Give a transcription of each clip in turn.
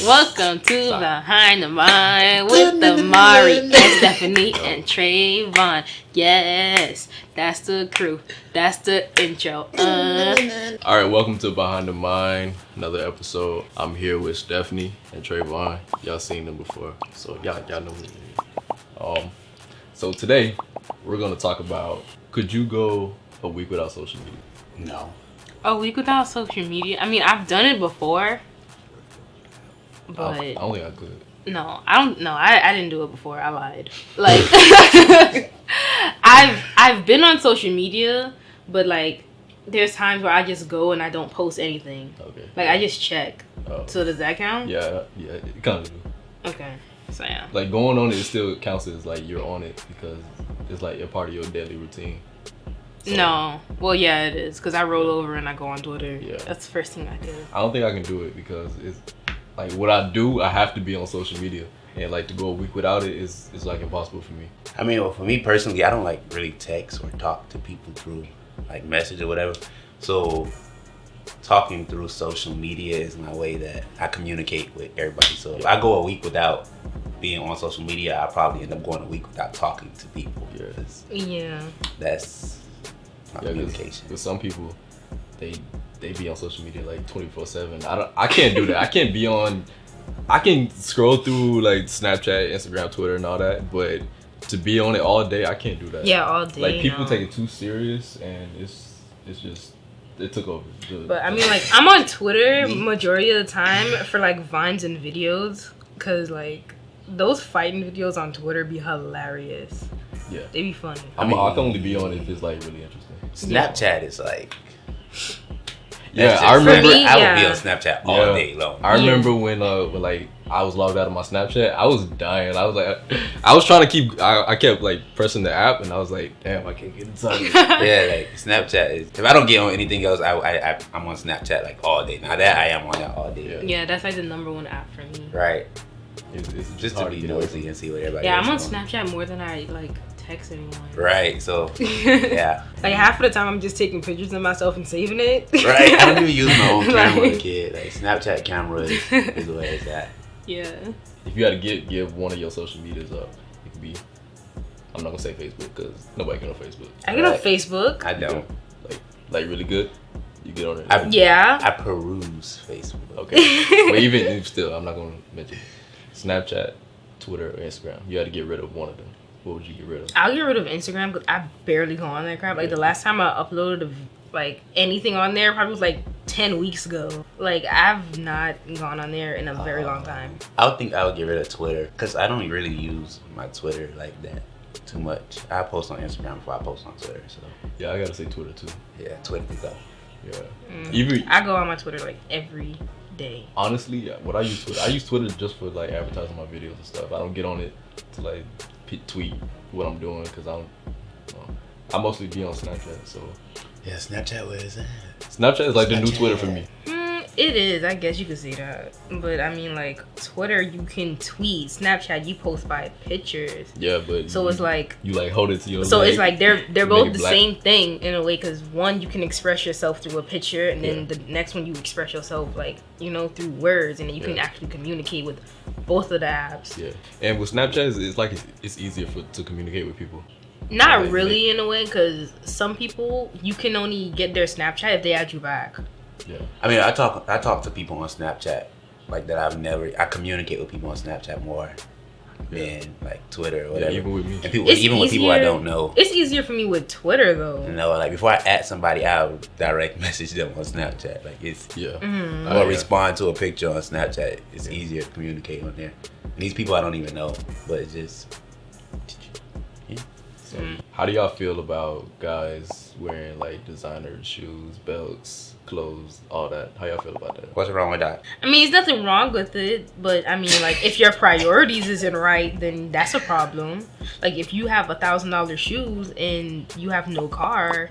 Welcome to Behind the Mind with the Mari and Stephanie and Trayvon. Yes, that's the crew. That's the intro. All right, welcome to Behind the Mind, another episode. I'm here with Stephanie and Trayvon. Y'all seen them before, so y'all know me. So today we're gonna talk about: could you go a week without social media? No. A week without social media? I mean, I've done it before. But I don't think I could. No, I don't. No, I didn't do it before. I lied. Like, I've been on social media, but like, there's times where I just go and I don't post anything. Okay. Like, I just check. Oh. So does that count? Yeah, it kind of do. Okay. So yeah. Like going on it still counts as like you're on it because it's like a part of your daily routine. So, No. Well, yeah, it is because I roll over and I go on Twitter. Yeah. That's the first thing I do. I don't think I can do it because it's like what I do. I have to be on social media, and like to go a week without it is like impossible for me. I mean, well, for me personally, I don't like really text or talk to people through like message or whatever. So talking through social media is my way that I communicate with everybody. So if I go a week without being on social media, I'll probably end up going a week without talking to people. Yeah. Yeah. That's my communication. Because some people, they be on social media like 24/7. I can't do that. I can scroll through like Snapchat, Instagram, Twitter, and all that, but to be on it all day, I can't do that. Yeah, all day. Like people take it too serious, and it's just it took over. But I mean, like, I'm on Twitter majority of the time for like vines and videos, cause like those fighting videos on Twitter be hilarious. Yeah, they be funny. I can only be on it if it's like really interesting. Snapchat is like. Yeah, I remember. Me, I would be on Snapchat all day long. I remember when like I was logged out of my Snapchat, I was dying. I was like, I was trying to keep. I kept like pressing the app, and I was like, damn, I can't get inside. Yeah, like Snapchat is. If I don't get on anything else, I'm on Snapchat like all day. Now that I am on that all day. Yeah, that's like the number one app for me. Right. It's just to be nosy and see what everybody. Yeah, I'm on Snapchat more than I like text anyone. Right. So yeah. Like half of the time, I'm just taking pictures of myself and saving it. Right. I don't even use my own camera, kid. Like Snapchat camera is where it's at. Yeah. If you had to give one of your social medias up, it could be. I'm not gonna say Facebook because nobody can on Facebook. I get on Facebook. I don't. Like really good. You get on it. I peruse Facebook. Okay. But even still, I'm not gonna mention Snapchat, Twitter, or Instagram. You had to get rid of one of them. What would you get rid of? I'll get rid of Instagram because I barely go on that crap. Like the last time I uploaded like anything on there probably was like 10 weeks ago. Like I've not gone on there in a very long time. I would think I would get rid of Twitter because I don't really use my Twitter like that too much. I post on Instagram before I post on Twitter. So yeah, I gotta say Twitter too. Yeah, Twitter can go. Yeah. I go on my Twitter like every day. Honestly, yeah, I use Twitter just for like advertising my videos and stuff. I don't get on it to like tweet what I'm doing because I mostly be on Snapchat. So yeah, Snapchat, where is it? Snapchat is like the new Twitter for me. It is, I guess you could say that. But I mean, like Twitter, you can tweet. Snapchat, you post by pictures. Yeah, but so it's like you like hold it to your. So it's like they're both the same thing in a way because one you can express yourself through a picture, and then the next one you express yourself like through words, and then you can actually communicate with both of the apps. Yeah, and with Snapchat, it's like it's easier to communicate with people. Not really in a way because some people you can only get their Snapchat if they add you back. Yeah. I mean, I talk to people on Snapchat like that. I communicate with people on Snapchat more than like Twitter or whatever. Yeah, even with me. And even with people I don't know. It's easier for me with Twitter though. Like before I add somebody, I'll direct message them on Snapchat. Like it's or respond to a picture on Snapchat. It's easier to communicate on there. And these people I don't even know, but it's just. So, how do y'all feel about guys wearing like designer shoes, belts, clothes, all that? How y'all feel about that? What's wrong with that? I mean, there's nothing wrong with it, but I mean, like, if your priorities isn't right, then that's a problem. Like, if you have $1,000 shoes and you have no car,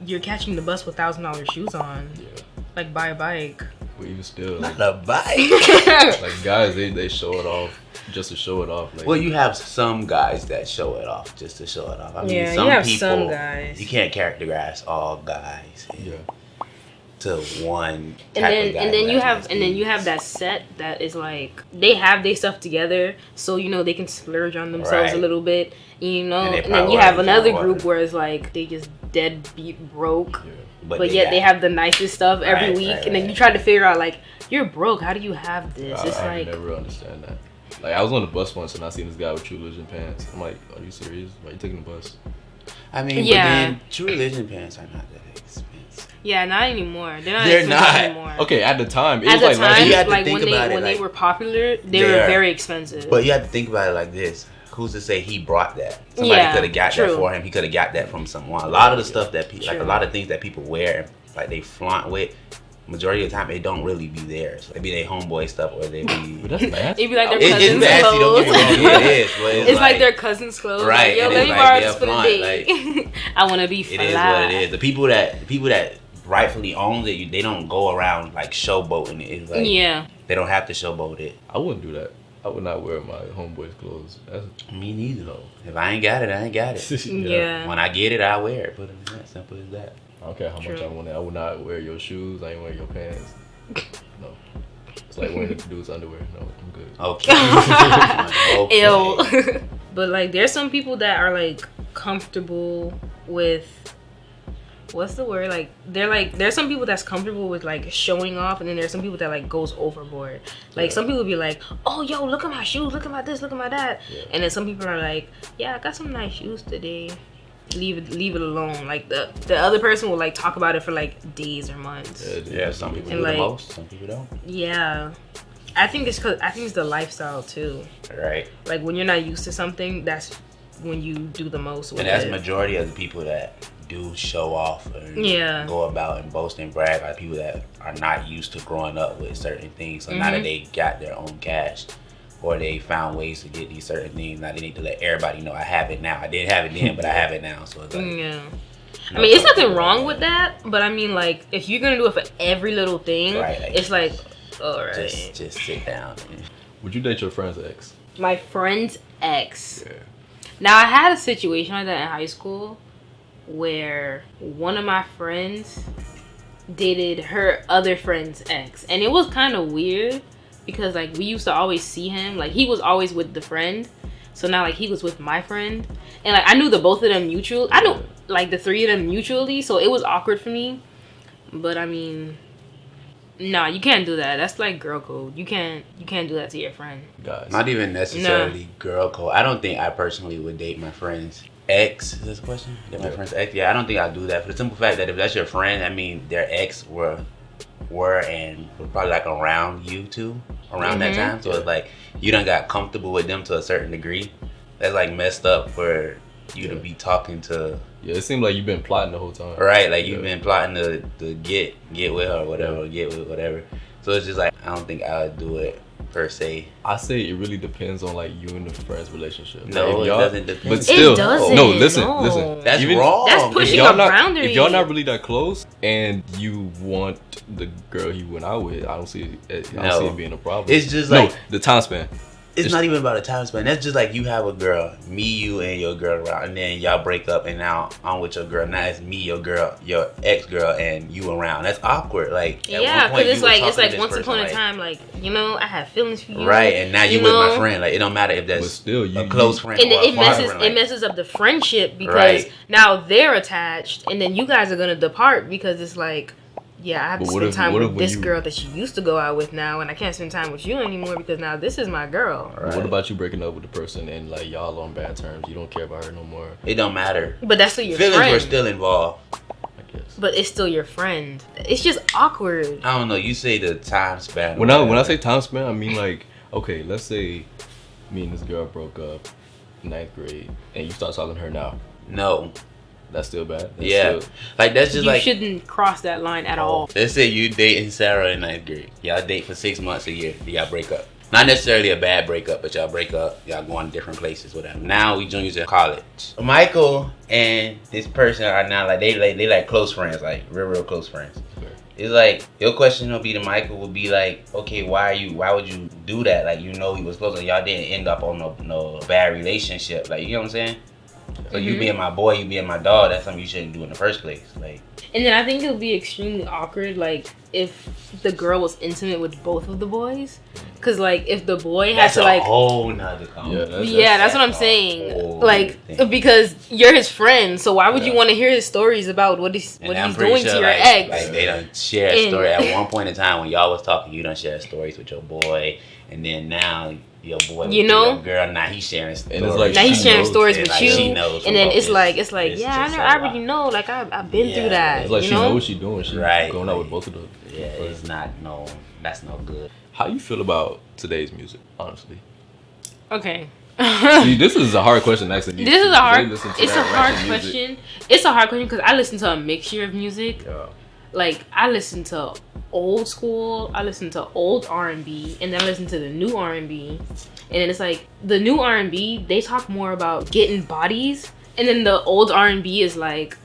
you're catching the bus with $1,000 shoes on. Yeah. Like, buy a bike. But even still, not a bike. Like guys, they show it off just to show it off. Like, well, you have some guys that show it off just to show it off. I mean, yeah, some you have people, some guys. You can't characterize all guys. Yeah. to one. And then you have that set that is like they have their stuff together, so they can splurge on themselves a little bit, and then you have another group where it's like they just deadbeat broke, but yet they have the nicest stuff every week, and then you try to figure out like you're broke, how do you have this? I never understand that. Like I was on the bus once and I seen this guy with True Religion pants. I'm like, are you serious? Why are you taking the bus? I mean, but then True Religion pants are not that expensive. Yeah, not anymore. They're not anymore. Okay, at the time, it was like when they were popular, they were very expensive. But you have to think about it like this. Who's to say he brought that? Somebody could have got that for him. He could have got that from someone. A lot of the stuff that people, like a lot of things that people wear, like they flaunt with, majority of the time it don't really be theirs. So it be their homeboy stuff or they be. But that's nasty. It be like their cousin's clothes. It is. But it's like their cousin's clothes. Right. Like, yo, let me borrow this for the day. I want to be fly. It is what it is. The people that rightfully owns it, they don't go around like showboating it. It's like, they don't have to showboat it. I wouldn't do that. I would not wear my homeboy's clothes. Me neither though. If I ain't got it, I ain't got it. Yeah. When I get it, I wear it. Put it in that. Simple as that. I don't care how much I want it. I would not wear your shoes. I ain't wear your pants. No. It's like wearing the dude's underwear. No, I'm good. Okay. Ew. But like, there's some people that are like comfortable with. What's the word? Like, there's some people that's comfortable with like showing off, and then there's some people that like goes overboard. Like some people be like, oh yo, look at my shoes, look at my this, look at my that, and then some people are like, yeah, I got some nice shoes today. Leave it alone. Like the other person will like talk about it for like days or months. Yeah, some people do the most, some people don't. Yeah, I think it's the lifestyle too. Right. Like when you're not used to something, that's when you do the most with it. And that's the majority of the people that do show off and go about and boast and brag are people that are not used to growing up with certain things. So now that they got their own cash or they found ways to get these certain things, now they need to let everybody know I have it now. I didn't have it then, but I have it now. So it's like, I mean, it's nothing wrong with that, but I mean, like, if you're gonna do it for every little thing, it's like, all right, just sit down. Would you date your friend's ex? My friend's ex. Yeah. Now I had a situation like that in high school where one of my friends dated her other friend's ex, and it was kind of weird because like we used to always see him, like he was always with the friend, so now like he was with my friend, and like I knew the both of them mutual. I knew like the three of them mutually, so it was awkward for me. But I mean, nah, you can't do that. That's like girl code. You can't do that to your friend. Guys. Not even necessarily girl code. I don't think I personally would date my friend's ex. Is this a question? Date my friend's ex? Yeah, I don't think I'd do that for the simple fact that if that's your friend, I mean their ex were and were probably like around you too around that time. So it's like you done got comfortable with them to a certain degree. That's like messed up for you to be talking to. Yeah, it seemed like you've been plotting the whole time. Right, like you've been plotting to get with her or whatever, or get with whatever. So it's just like I don't think I would do it per se. I say it really depends on like you and the friend's relationship. No, it doesn't depend. But still, it doesn't. No, listen. That's wrong. That's pushing a boundary. If y'all not really that close and you want the girl he went out with, I don't see it being a problem. It's just like the time span. It's not even about a time span. That's just like you have a girl, me, you, and your girl around, and then y'all break up, and now I'm with your girl. Now it's me, your girl, your ex girl, and you around. That's awkward. Like because it's like once upon a time, like I have feelings for you, right? And now you with my friend. Like it don't matter if that's still a close friend. And it messes up the friendship because now they're attached, and then you guys are gonna depart because it's like. Yeah, I have to spend time with this girl that you used to go out with now, and I can't spend time with you anymore because now this is my girl. Right. What about you breaking up with the person and like y'all on bad terms? You don't care about her no more. It don't matter. But that's still your friend. Feelings were still involved. I guess. But it's still your friend. It's just awkward. I don't know. You say the time span. When I say time span, I mean like, okay, let's say me and this girl broke up in 9th grade, and you start talking to her now. No. That's still bad. Like that's just you shouldn't cross that line at all. Let's say you dating Sarah in 9th grade. Y'all date for 6 months a year. Y'all break up. Not necessarily a bad breakup, but y'all break up. Y'all going to different places, whatever. Now we juniors in college. Michael and this person are now like they like close friends, like real close friends. Okay. It's like your question will be to Michael would be like, okay, why would you do that? Like he was close and y'all didn't end up on no bad relationship. Like you know what I'm saying? So you being my boy, you being my dog, that's something you shouldn't do in the first place. Like, and then I think it would be extremely awkward, like, if the girl was intimate with both of the boys. Because, like, if the boy has to, like... That's a whole nother conversation. Yeah, that's what I'm saying. Like, because you're his friend, so why would you want to hear his stories about what he's doing to your ex? Like, they done share a story. At one point in time when y'all was talking, you done share stories with your boy. And then now... your boy, you know, your girl, now he's sharing stories. And it's like now he's sharing stories with like, you, she knows and then it's like, yeah, I already know, like I've been through that. It's like you she know knows what she's doing. She's going out with both of them. Yeah, it's not that's no good. How you feel about today's music, honestly? Okay. See, this is a hard question. Actually, This is a hard. It's a hard question. It's a hard question because I listen to a mixture of music. Yeah. Like I listen to old school, I listen to old R&B, and then I listen to the new R&B. And then it's like the new R&B, they talk more about getting bodies, and then the old R&B is like,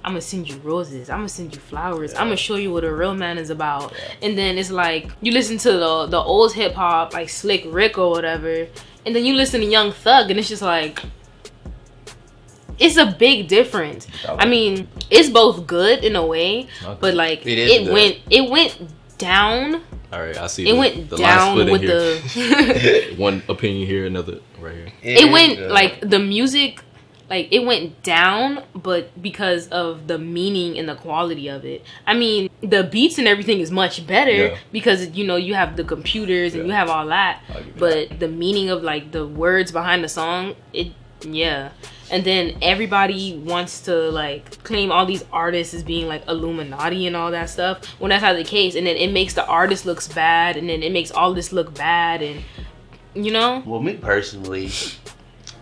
I'm gonna send you roses, I'm gonna send you flowers, I'm gonna show you what a real man is about. And then it's like you listen to the old hip hop, like Slick Rick or whatever, and then you listen to Young Thug, and it's just like, it's a big difference. I mean, it's both good in a way, but like it went down. All right, I see. It went down with the one opinion here, another right here. It went like the music, like it went down, but because of the meaning and the quality of it. I mean, the beats and everything is much better because you have the computers and you have all that, but the meaning of like the words behind the song, and then everybody wants to like claim all these artists as being like Illuminati and all that stuff when that's not the case. And then it makes the artist looks bad, and then it makes all this look bad, and Well, me personally,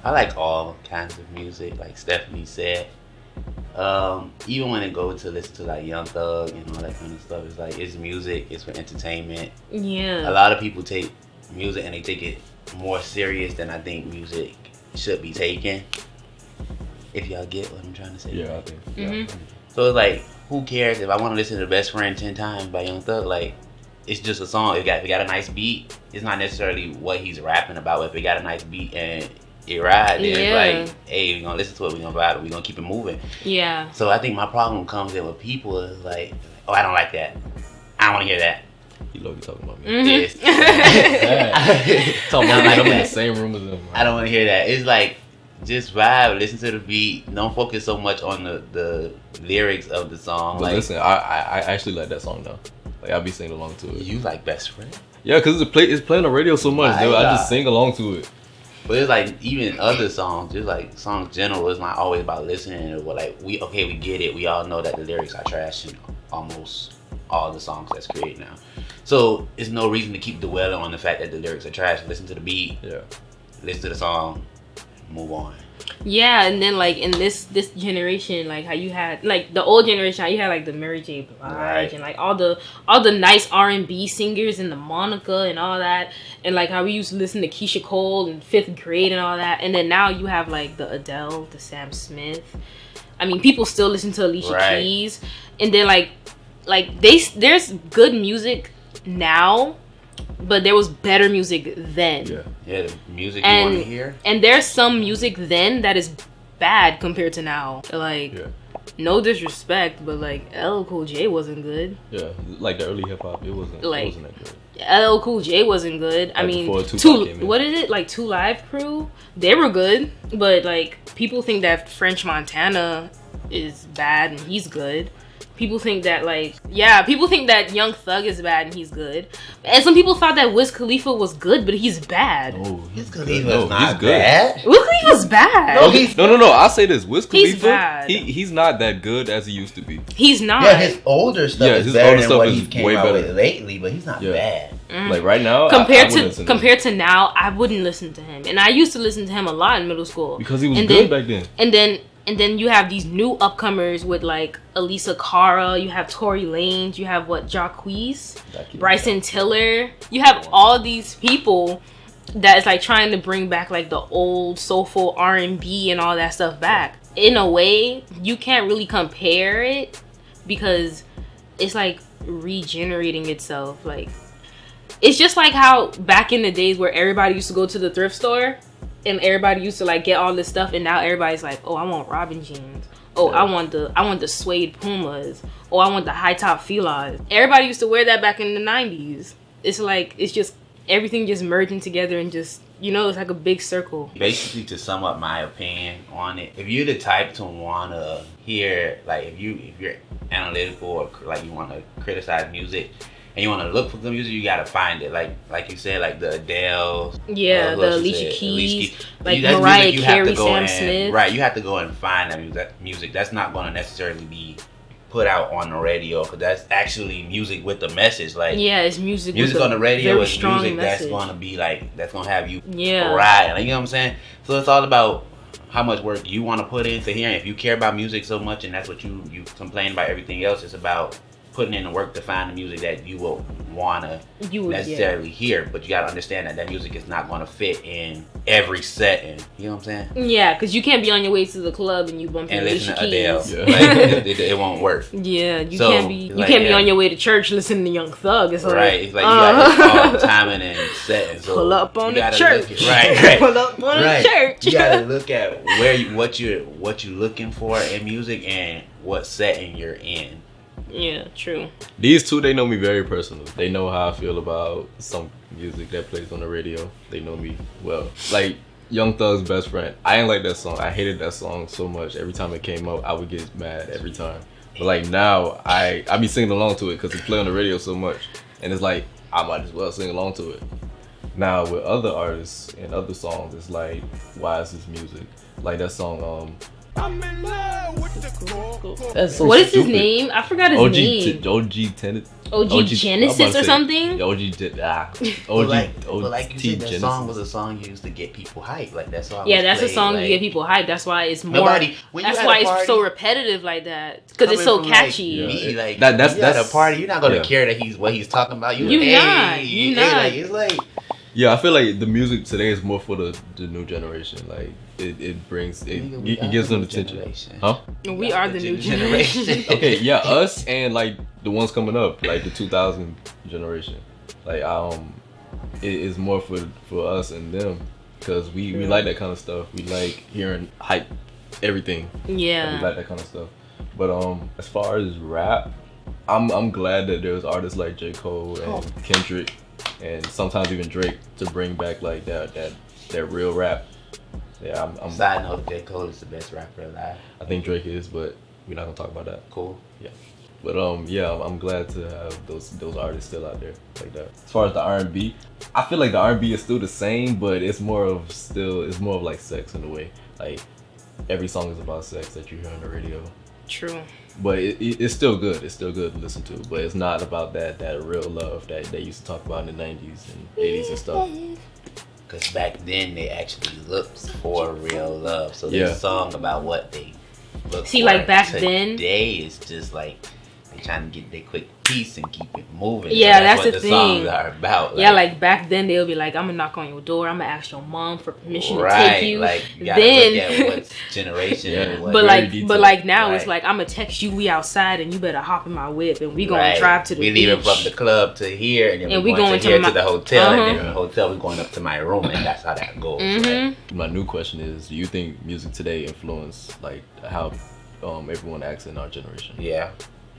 I like all kinds of music, like Stephanie said. Even when it goes to listen to like Young Thug and all that kind of stuff, it's like it's music, it's for entertainment. Yeah. A lot of people take music and they take it more serious than I think music should be taken. If y'all get what I'm trying to say. Yeah, I think. Mm-hmm. So it's like, who cares if I want to listen to Best Friend 10 times by Young Thug? Like, it's just a song. If it got a nice beat, it's not necessarily what he's rapping about. If it got a nice beat and it ride, then it's like, hey, we're gonna listen to it, we're gonna vibe it, we're gonna keep it moving. Yeah. So I think my problem comes in with people is like, oh, I don't like that. I don't want to hear that. You love you talking about me. Yes. Talking about I'm in the same room as them. Man. I don't want to hear that. It's like, just vibe, listen to the beat. Don't focus so much on the lyrics of the song. But like, listen, I actually like that song though. Like I'll be singing along to it. You like Best Friend? Yeah, cause it's playing on the radio so much. Dude, I just sing along to it. But it's like even other songs, just like songs general, it's not always about listening. Or like we get it. We all know that the lyrics are trash in almost all the songs that's created now. So it's no reason to keep dwelling on the fact that the lyrics are trash. Listen to the beat. Yeah. Listen to the song. Move on. Yeah, and then like in this generation, like how you had like the old generation, how you had like the Mary J. Blige and like all the nice R&B singers and the Monica and all that, and like how we used to listen to Keisha Cole in 5th grade and all that, and then now you have like the Adele, the Sam Smith. I mean, people still listen to Alicia Keys, and then like there's good music now. But there was better music then. Yeah, the music you want to hear. And there's some music then that is bad compared to now. Like, no disrespect, but like LL Cool J wasn't good. Yeah, like the early hip hop, it wasn't that good. LL Cool J wasn't good. Like, I mean, what is it? Like 2 Live Crew? They were good, but like people think that French Montana is bad and he's good. People think that people think that Young Thug is bad and he's good. And some people thought that Wiz Khalifa was good, but he's bad. Oh, Wiz Khalifa's not bad. Wiz Khalifa's bad. No. I'll say this. Wiz Khalifa, he's bad. He's not that good as he used to be. He's not. Yeah, his older stuff is better than what he came out with lately, but he's not bad. Like right now, compared to now, I wouldn't listen to him. And I used to listen to him a lot in middle school. Because he was good back then. And then you have these new upcomers with like Elisa Cara, you have Tory Lanez, you have Jacquees, Bryson Tiller. You have all these people that is like trying to bring back like the old soulful R&B and all that stuff back. In a way, you can't really compare it because it's like regenerating itself. Like it's just like how back in the days where everybody used to go to the thrift store. and everybody used to like get all this stuff, and now everybody's like, oh, I want Robin jeans. Oh, I want the suede Pumas. Oh, I want the high top Filas. Everybody used to wear that back in the 90s. It's like, it's just everything just merging together and just, it's like a big circle. Basically, to sum up my opinion on it, if you're the type to wanna hear, like, if you're analytical or like you wanna criticize music and you wanna look for the music, you gotta find it. Like you said, like the Adele, the Alicia Keys, like Mariah Carey, Sam Smith. Right, you have to go and find that music. That's not gonna necessarily be put out on the radio, because that's actually music with a message. Like, it's music on the radio is music message. That's gonna be like, that's gonna have you right. Like, you know what I'm saying? So it's all about how much work you want to put into hearing. If you care about music so much and that's what you complain about everything else, it's about putting in the work to find the music that you will want to necessarily hear. But you got to understand that music is not going to fit in every setting. You know what I'm saying? Yeah, because you can't be on your way to the club and you bump into Alicia Keys. Yeah. Like, it won't work. Yeah, you can't be on your way to church listening to Young Thug. It's right. It's like you got to timing and setting. So pull up on the church. Right. Pull up on the church. You got to look at what you're looking for in music and what setting you're in. Yeah, true. These two, they know me very personally. They know how I feel about some music that plays on the radio. They know me well. Like Young Thug's Best Friend. I ain't like that song. I hated that song so much. Every time it came out, I would get mad every time. But like now, I be singing along to it because it play on the radio so much. And it's like, I might as well sing along to it. Now with other artists and other songs, it's like, why is this music? Like that song, I'm in love with the that's so what is stupid. his name? I forgot his name. OG Genesis or something? OG like you said, that song was a song used to get people hyped. Like that song. Yeah, that's a song to get people hyped. That's why it's more. That's why it's so repetitive like that. Because it's so catchy. Like that's at a party. You're not gonna care that what he's talking about. You're not. Like, it's like. Yeah, I feel like the music today is more for the new generation. Like it brings it gives them attention. Huh? We are the new generation. Okay, yeah, us and like the ones coming up, like the 2000 generation. Like it is more for us and them, because we like that kind of stuff. We like hearing hype everything. Yeah. We like that kind of stuff. But as far as rap, I'm glad that there's artists like J. Cole and Kendrick and sometimes even Drake to bring back like that real rap. Yeah, I'm side note, J. Cole is the best rapper alive. I think Drake is, but we're not gonna talk about that. Cool. Yeah. But I'm glad to have those artists still out there like that. As far as the R&B, I feel like the R&B is still the same, but it's more of like sex in a way. Like every song is about sex that you hear on the radio. True. But it's still good. It's still good to listen to. But it's not about that real love that they used to talk about in the 90s and 80s and stuff. Because back then they actually looked for real love. So this song about what they look for. Like back then. Today is just like they trying to get their quick piece and keep it moving. Yeah, so that's what the the thing. Songs are about. Yeah, like back then they'll be like, I'm gonna knock on your door. I'm gonna ask your mom for permission to take you. Like you gotta look at what generation. And what but like now it's like, I'm gonna text you. We outside and you better hop in my whip and we gonna drive to the beach. We leaving from the club to here and then we going to the hotel and then from the hotel we going up to my room, and that's how that goes. Right? My new question is, do you think music today influenced like how everyone acts in our generation? Yeah.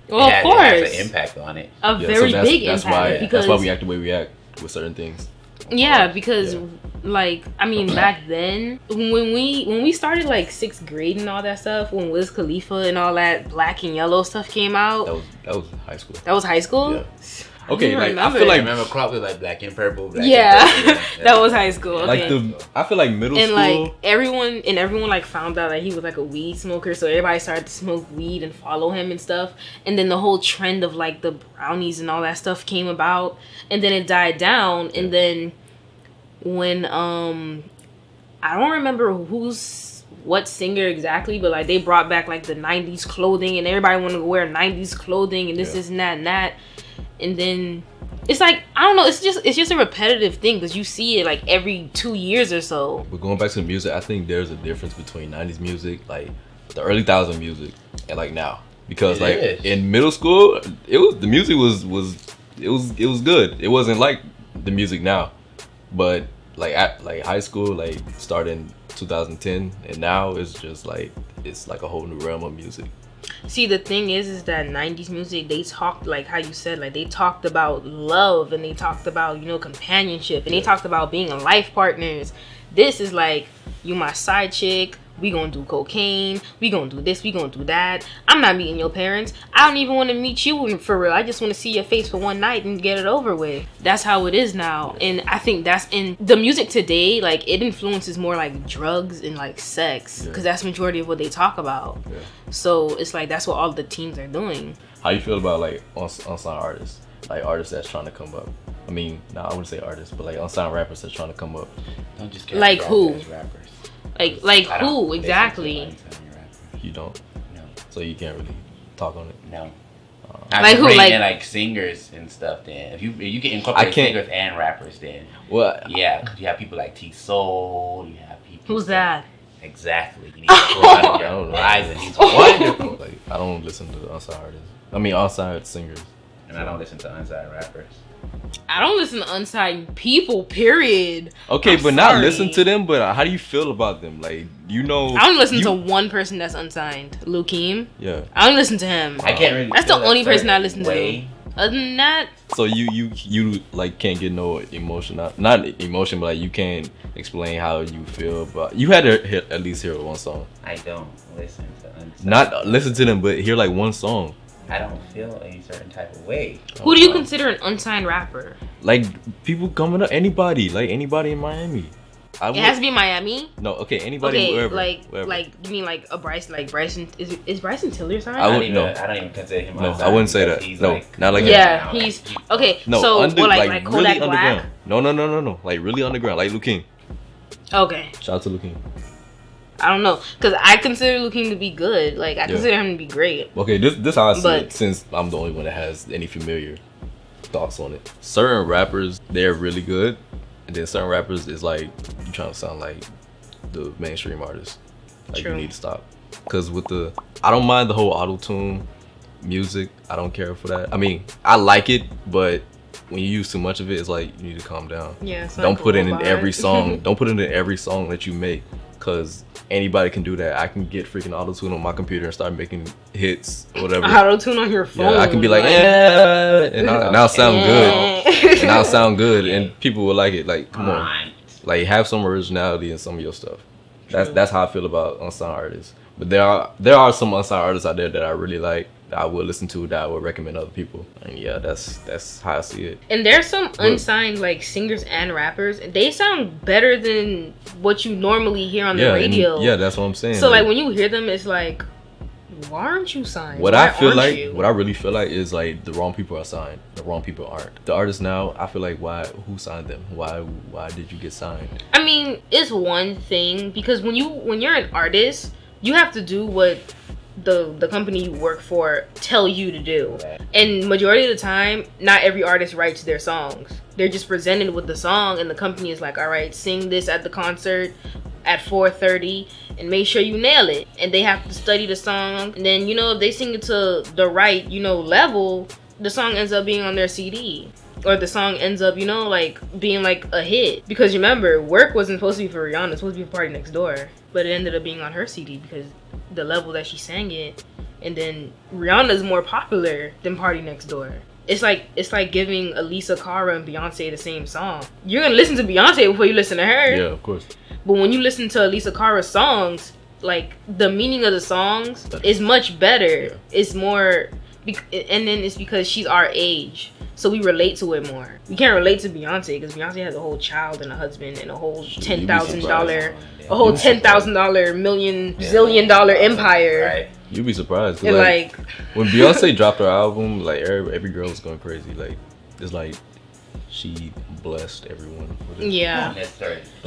Well, of course. It has an impact on it. Very big impact. That's why we act the way we act with certain things. Yeah, because like, I mean, back then when we started like 6th grade and all that stuff, when Wiz Khalifa and all that Black and Yellow stuff came out. That was high school. That was high school? Yeah. Okay, like remember. I feel like remember probably like Black and Purple. That was high school. Okay. Like I feel like middle and school. Like everyone like found out that he was like a weed smoker, so everybody started to smoke weed and follow him and stuff. And then the whole trend of like the brownies and all that stuff came about, and then it died down. And then when I don't remember what singer exactly, but like they brought back like the 90s clothing, and everybody wanted to wear 90s clothing and this and that and that. And then it's like, I don't know, it's just a repetitive thing because you see it like every 2 years or so. But going back to the music, I think there's a difference between 90s music, like the early 2000s music, and like now. Because in middle school, the music was good. It wasn't like the music now. But like high school, like starting 2010, and now it's just like it's like a whole new realm of music. See, the thing is that 90s music, they talked, like how you said, like they talked about love, and they talked about, you know, companionship, and they talked about being life partners. This is like, you my side chick, we gonna do cocaine, we gonna do this, we gonna do that. I'm not meeting your parents. I don't even want to meet you for real. I just want to see your face for one night and get it over with. That's how it is now. And I think that's in the music today, like it influences more like drugs and like sex, because that's majority of what they talk about. So it's like that's what all the teens are doing. How you feel about like unsigned artists, like artists that's trying to come up? I mean, I wouldn't say artists, but like unsigned rappers that's trying to come up. Don't just like who? Rappers. Like who exactly? You don't. No. So you can't really talk on it. No. Like who? Like singers and stuff. Then if you can incorporate singers and rappers, then yeah, you have people like T Soul. You have people. Who's that? Exactly. You need to go out of your lives, and he's wonderful. Like I don't listen to unsigned artists. I mean unsigned singers. And I don't listen to unsigned rappers. I don't listen to unsigned people, period. Okay, I'm but sorry. not listen to them, but how do you feel about them? Like, you know... I only listen to one person that's unsigned. Lukeem. Yeah. I only listen to him. I can't really... That's the only person I listen to. Other than that... So you like, can't get no emotion out... Not emotion, but like, you can't explain how you feel about... You had to at least hear one song. I don't listen to unsigned. Not listen to them, but hear like one song. I don't feel a certain type of way. Who do you consider an unsigned rapper? Like people coming up, anybody in Miami. It has to be Miami. No, okay, anybody. Okay, wherever, like you mean like a Bryson? Is Bryson Tiller signed? I don't even consider him. No, I wouldn't say that. No, like, not like yeah, that. he's okay. No, so like really Kodak underground. Black. No, like really underground, like Lukeem. Okay. Shout out to Lukeem. I don't know, cause I consider Lukeem to be good. Like I consider him to be great. Okay, this how I see it. Since I'm the only one that has any familiar thoughts on it. Certain rappers, they're really good, and then certain rappers is like you trying to sound like the mainstream artist. Like True. You need to stop. Cause I don't mind the whole auto-tune music. I don't care for that. I mean, I like it, but when you use too much of it, it's like you need to calm down. Yeah. Don't put it in every song. Don't put it in every song that you make. Cause anybody can do that. I can get freaking auto-tune on my computer and start making hits or whatever. Auto-tune on your phone. Yeah, I can be like, and I'll sound good. And I'll sound good, and people will like it. Like, come on, like have some originality in some of your stuff. That's how I feel about unsigned artists. But there are some unsigned artists out there that I really like, that I will listen to, that I would recommend other people. And yeah, that's how I see it. And there's some unsigned like singers and rappers. They sound better than what you normally hear on the radio. Yeah, that's what I'm saying. So like when you hear them, it's like, why aren't you signed? What I really feel like is like the wrong people are signed. The wrong people aren't. The artists now, I feel like who signed them? Why did you get signed? I mean, it's one thing because when you're an artist, you have to do what the company you work for tell you to do. And majority of the time, not every artist writes their songs. They're just presented with the song, and the company is like, all right, sing this at the concert at 4:30 and make sure you nail it. And they have to study the song, and then if they sing it to the right level, the song ends up being on their CD, or the song ends up like being like a hit. Because remember, Work wasn't supposed to be for Rihanna, it was supposed to be for Party Next Door, but it ended up being on her CD because the level that she sang it. And then Rihanna's more popular than Party Next Door. It's like giving Elisa Cara and Beyonce the same song. You're gonna listen to Beyonce before you listen to her. Yeah, of course. But when you listen to Elisa Cara's songs, like the meaning of the songs is much better. Yeah. It's more, and then it's because she's our age, so we relate to it more. We can't relate to Beyonce because Beyonce has a whole child and a husband and a whole $10,000, a whole $10,000 million zillion dollar empire. Right. You'd be surprised. And like when Beyonce dropped her album, like every girl was going crazy. Like it's like she blessed everyone with it. Yeah.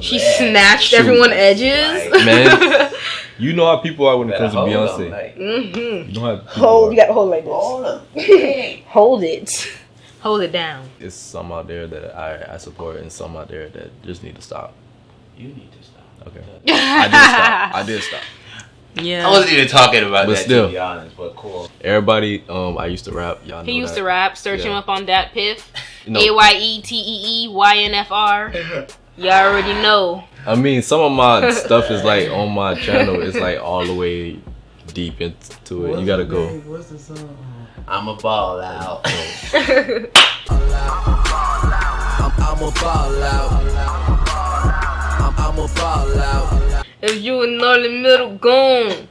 She snatched everyone's edges. Right. Man, you know how people are when it comes to Beyonce. Like, mm-hmm. You know how you got to hold like this. Hold it. Hold it down. It's some out there that I support, and some out there that just need to stop. You need to stop. Okay. I did stop. Yeah. I wasn't even talking about but that, still, to be honest, but cool. Everybody, I used to rap. Y'all know he used that. to rap. Search him up on Dat Piff. No. ayeteeynfr. You already know. I mean, some of my stuff is like on my channel. It's like all the way deep into it. You gotta go. What's the song? I'm a ball out. I'm a ball out. I'm a ball out. If you in the middle, gone.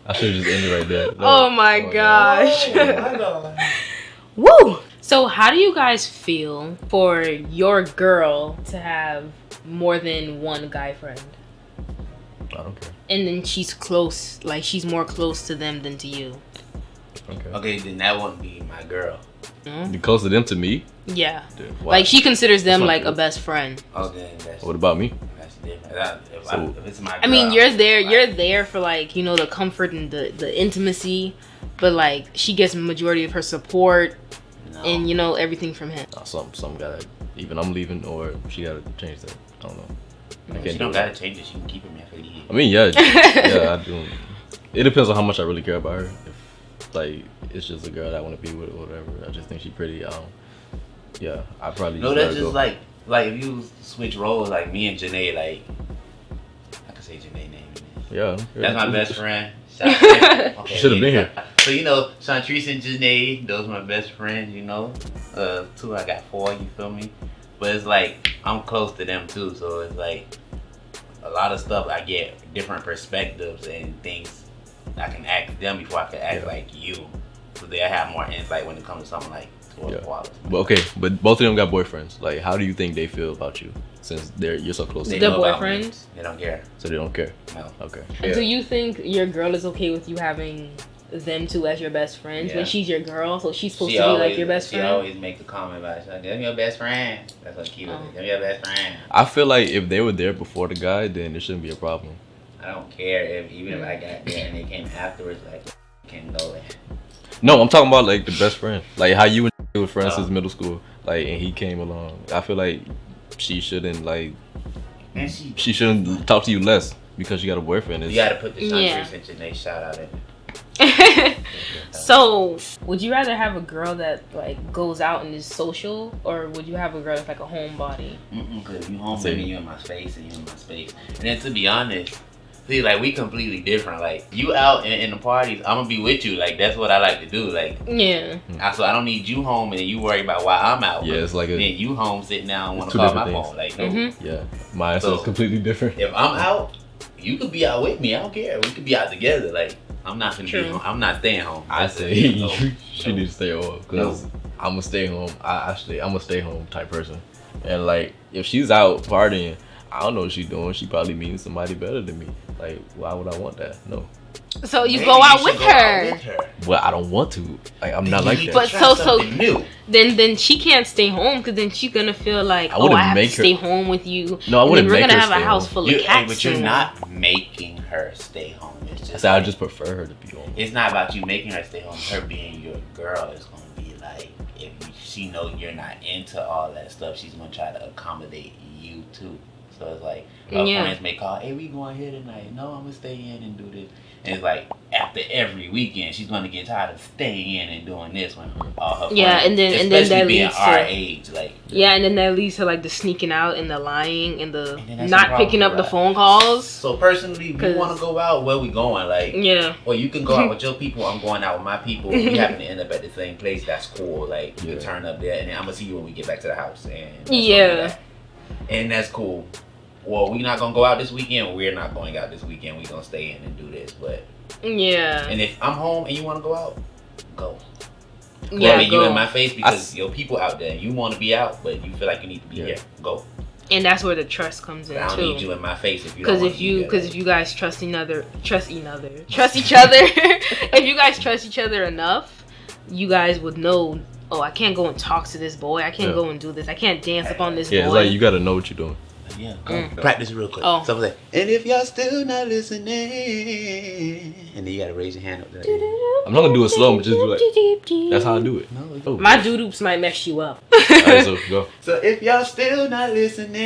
I should just end it right there. Oh my gosh. Oh, Woo! So how do you guys feel for your girl to have more than one guy friend? I don't care. And then she's close, like she's more close to them than to you. Okay. Okay, then that wouldn't be my girl. You close to them to me? Yeah. Dude, why? Like she considers them That's not like a good. best friend. Oh, then that's What about me? different. If it's my girl, I mean, you're there. like, You're there for like, you know, the comfort and the intimacy, but like she gets majority of her support no. and you know everything from him. Nah, some gotta, even I'm leaving or she gotta change that. I don't know. I She can't do don't it. gotta change it. She can keep him after he. I mean, yeah, yeah, I do. It depends on how much I really care about her. If like it's just a girl that I want to be with or whatever, I just think she's pretty. Yeah, I probably. No, just that's let her just go. like if you switch roles, like me and Janae, like I can say Janae name. Yeah, That's my best friend. Okay, Should've been here. So you know, Chantrice and Janae, those are my best friends. You know, two I got four. You feel me? But it's like I'm close to them too, so it's like a lot of stuff I get different perspectives and things I can ask them before I can act like you. So they have more insight when it comes to something like towards quality. But okay, but both of them got boyfriends. Like, how do you think they feel about you since you're so close to They The them? know about me. boyfriends? They don't care. So they don't care. No. Okay. Do you think your girl is okay with you having them two as your best friends when Yeah. she's your girl? So she's supposed She to be always, like your best she friend? always make the comment about it. She's like, "Them your best friend." That's what keep it. Oh. Them your best friend. I feel like if they were there before the guy, then it shouldn't be a problem. I don't care even if I got there and they came afterwards. Like, can go there. No, I'm talking about like the best friend. Like how you and were friends Oh. since middle school. Like, and he came along. I feel like she shouldn't like. And She shouldn't talk to you less because she got a boyfriend. you It's, gotta put the Yeah. Chantrice and Janae shout out in. So, would you rather have a girl that like goes out and is social, or would you have a girl that's like a homebody? Cause if you home Same. with me, you in my space and you in my space. And then to be honest, see, like we completely different. Like you out in the parties, I'm gonna be with you. Like that's what I like to do. Like Yeah. so I don't need you home and then you worry about why I'm out. Yeah, it's like a- then you home sitting down and want It's to two call my different phone. Like no. Mm-hmm. yeah, my answer So- is completely different. If I'm out, you could be out with me. I don't care. We could be out together. Like I'm not gonna be True. home. I'm not staying home. I That's say it. No. she needs to stay home because I'm gonna stay home. I'm a stay home type person, and like if she's out partying, I don't know what she's doing. She probably meeting somebody better than me. Like, why would I want that? No. So you Maybe go out should with go out her. with her. Well, I don't want to. Like, I'm not like You need that. But to try so- something new. Then she can't stay home because then she's gonna feel like, I oh, wouldn't I have to make her- stay home with you. No, I And wouldn't then we're make gonna her have a stay house home. full of cats. But you're soon. not making her stay home. It's I just said I like- just prefer her to be home. It's not about you making her stay home. Her being your girl is gonna be like if she know you're not into all that stuff, she's gonna try to accommodate you too. So it's like her Yeah. friends may call, "Hey, we going here tonight?" "No, I'm gonna stay in and do this." And it's like after every weekend, she's gonna get tired of staying in and doing this when all her friends, Yeah, and then especially that being leads our to- age, like Yeah, and then that leads to like the sneaking out and the lying and the And then that's the not problem picking up for the us. phone calls. So personally, we 'Cause- want to go out. Where we going? Like, Yeah. well, you can go out with your people. I'm going out with my people. We happen to end up at the same place. That's cool. Like, you Yeah. can turn up there, and then I'm gonna see you when we get back to the house. And that's Yeah. what we got. And that's cool. Well, we not gonna go out this weekend. We're not going out this weekend. We gonna stay in and do this. But Yeah. and if I'm home and you want to go out, go. Yeah, I mean, you go. in my face because your people out there. You want to be out, but you feel like you need to be Yeah. here. Go. And that's where the trust comes in But I don't need too. you in my face if you don't. Because wanna if be you, there. because if you guys trust each other, if you guys trust each other enough, you guys would know. Oh, I can't go and talk to this boy. I can't Yeah. go and do this. I can't dance up on this Yeah, boy. it's like you gotta know what you're doing. Yeah, Mm. practice real quick. Oh. Something like, and if y'all still not listening, and then you gotta raise your hand up there. I'm not gonna do it slow, but just do like that's how I do it. No, Oh, My doo-doops might mess you up. Alright, so go. So if y'all still not listening,